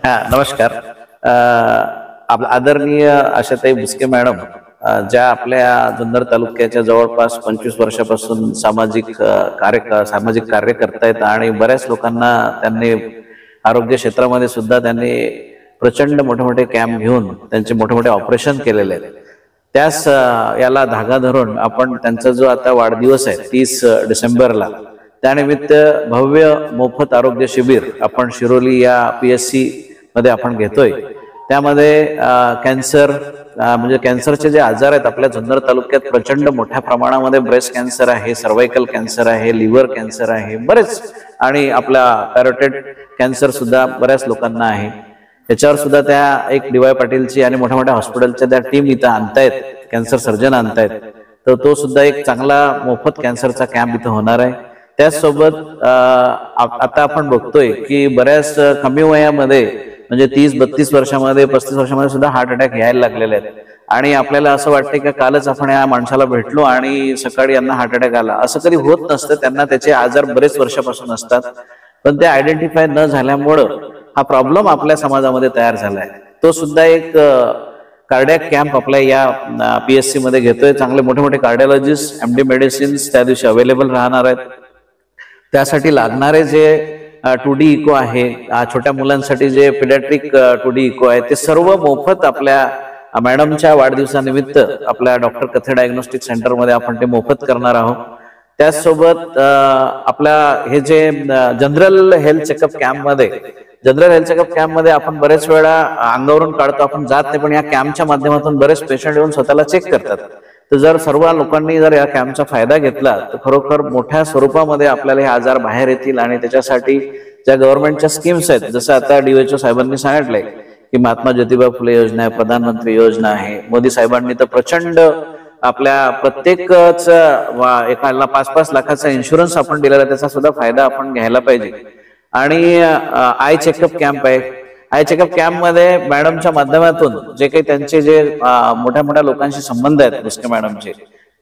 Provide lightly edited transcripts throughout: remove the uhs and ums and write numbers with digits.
नमस्कार. आदरणीय आशाताई बुचके मॅडम, ज्या आपल्या जुन्नर तालुक्याच्या जवळपास 25 वर्षापासून सामाजिक कार्य करतायत आणि बऱ्याच लोकांना त्यांनी आरोग्य क्षेत्रामध्ये सुद्धा त्यांनी प्रचंड मोठे मोठे कॅम्प घेऊन त्यांचे मोठे मोठे ऑपरेशन केलेले आहेत. त्याच याला धागा धरून आपण त्यांचा जो आता वाढदिवस आहे 30 डिसेंबरला, त्यानिमित्त भव्य मोफत आरोग्य शिबिर आपण शिरोली या PSC मध्ये आपण घेतोय. त्यामध्ये कॅन्सर म्हणजे कॅन्सरचे जे आजार आहेत आपल्या जुन्नर तालुक्यात प्रचंड मोठ्या प्रमाणामध्ये ब्रेस्ट कॅन्सर आहे, सर्वायकल कॅन्सर आहे, लिव्हर कॅन्सर आहे, बरेच, आणि आपला पॅरोटेड कॅन्सर सुद्धा बऱ्याच लोकांना आहे. याच्यावर सुद्धा त्या एक DY पाटीलची आणि मोठ्या मोठ्या हॉस्पिटलच्या त्या टीम इथं आणतायत, कॅन्सर सर्जन आणतायत. तर तो सुद्धा एक चांगला मोफत कॅन्सरचा कॅम्प इथं होणार आहे. त्याचसोबत आता आपण बघतोय की बऱ्याच कमी वयामध्ये म्हणजे 30-32 वर्षामध्ये 35 वर्षामध्ये सुद्धा हार्ट अटॅक यायला लागलेले आहेत. आणि आपल्याला असं वाटतंय की कालच आपण या माणसाला भेटलो आणि सकाळी यांना हार्ट अटॅक आला. असं कधी होत नसतं. त्यांना त्याचे आजार बरेच वर्षापासून असतात, पण ते आयडेंटिफाय न झाल्यामुळं हा प्रॉब्लेम आपल्या समाजामध्ये तयार झालाय. तो सुद्धा एक कार्डियाक कॅम्प आपल्या या PSC मध्ये घेतोय. चांगले मोठे मोठे कार्डिओलॉजिस्ट, MD मेडिसिन्स त्या दिवशी अवेलेबल राहणार आहेत. त्यासाठी लागणारे जे 2D इको आहे, छोट्या मुलांसाठी जे पिडियाट्रिक 2D इको आहे, ते सर्व मोफत आपल्या मॅडमच्या वाढदिवसानिमित्त आपल्या डॉक्टर कथे डायग्नोस्टिक सेंटरमध्ये आपण ते मोफत करणार आहोत. त्याचसोबत आपल्या हे जे जनरल हेल्थ चेकअप कॅम्पमध्ये आपण बरेच वेळा अंगावरून काढतो, आपण जात नाही, पण या कॅम्पच्या माध्यमातून बरेच पेशंट येऊन स्वतःला चेक करतात. तर जर सर्व लोकांनी जर या कॅम्पचा फायदा घेतला तर खरोखर मोठ्या स्वरूपामध्ये आपल्याला हे आजार बाहेर येतील. आणि त्याच्यासाठी ज्या गव्हर्नमेंटच्या स्कीम्स आहेत, जसं आता WHO साहेबांनी सांगितलंय की महात्मा ज्योतिबा फुले योजना आहे, प्रधानमंत्री योजना आहे, मोदी साहेबांनी तर प्रचंड आपल्या प्रत्येकच एकाला 5-5 लाखाचा इन्शुरन्स आपण दिलेला, त्याचा सुद्धा फायदा आपण घ्यायला पाहिजे. आणि आय चेकअप कॅम्प आहे. आय चेकअप कॅम्प मध्ये मॅडमच्या माध्यमातून जे काही त्यांचे जे मोठ्या मोठ्या लोकांशी संबंध आहेत बुचके मॅडमचे,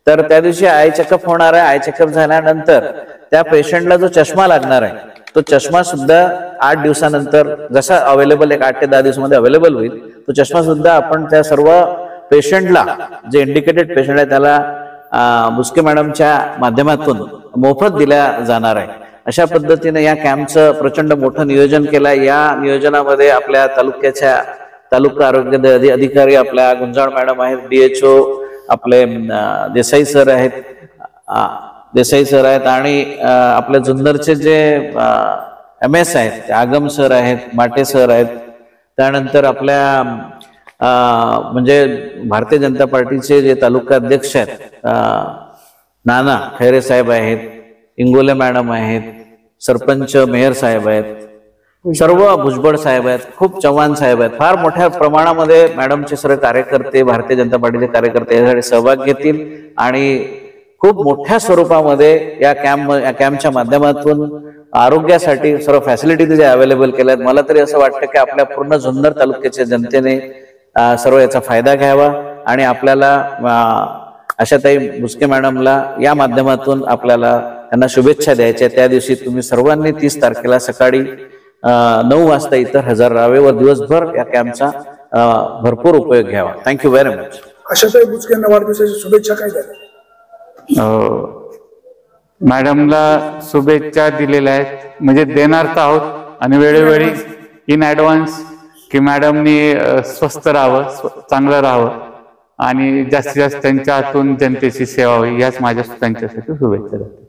तर त्या दिवशी आय चेकअप होणार आहे. आय चेकअप झाल्यानंतर त्या पेशंटला जो चष्मा लागणार आहे, तो चष्मा सुद्धा 8 दिवसानंतर जसा अवेलेबल, एक 8 ते 10 दिवसामध्ये अवेलेबल होईल, तो चष्मा सुद्धा आपण त्या सर्व पेशंटला, जे इंडिकेटेड पेशंट आहे त्याला बुचके मॅडमच्या माध्यमातून मोफत दिल्या जाणार आहे. अशा पद्धतीने या कॅम्पचं प्रचंड मोठं नियोजन केलंय. या नियोजनामध्ये आपल्या तालुका आरोग्य अधिकारी आपल्या गुंजाळ मॅडम आहेत, DHO आपले देसाई सर आहेत, आणि आपल्या जुन्नरचे जे MS आहेत ते आगम सर आहेत, माटे सर आहेत. त्यानंतर आपल्या म्हणजे भारतीय जनता पार्टीचे जे तालुका अध्यक्ष आहेत नाना खैरे साहेब आहेत, इंगोले मॅडम आहेत, सरपंच मेयर साहेब आहेत, सर्व भुजबळ साहेब आहेत, खूप चव्हाण साहेब आहेत. फार मोठ्या प्रमाणामध्ये मॅडमचे सर्व कार्यकर्ते, भारतीय जनता पार्टीचे कार्यकर्ते यासाठी सहभाग घेतील. आणि खूप मोठ्या स्वरूपामध्ये या कॅम्पच्या माध्यमातून आरोग्यासाठी सर्व फॅसिलिटी जे अवेलेबल केल्या आहेत. मला तरी असं वाटतं की आपल्या पूर्ण जुन्नर तालुक्याच्या जनतेने सर्व याचा फायदा घ्यावा. आणि आपल्याला आशाताई बुचके मॅडमला या माध्यमातून आपल्याला त्यांना शुभेच्छा द्यायच्या. त्या दिवशी तुम्ही सर्वांनी 30 तारखेला सकाळी 9 वाजता इतर हजर राहावे व दिवसभर या कॅम्पचा भरपूर उपयोग घ्यावा. Thank you very much. आशाताई बुचकेंना वाढदिवसाच्या शुभेच्छा काय द्याल? मॅडमला शुभेच्छा दिलेल्या आहेत, म्हणजे देणार आहोत, आणि वेळोवेळी इन ऍडव्हान्स की मॅडमनी स्वस्थ राहावं, चांगलं राहावं आणि जास्तीत जास्त त्यांच्या हातून जनतेची सेवा होईल, याच माझ्या त्यांच्यासाठी शुभेच्छा देतो.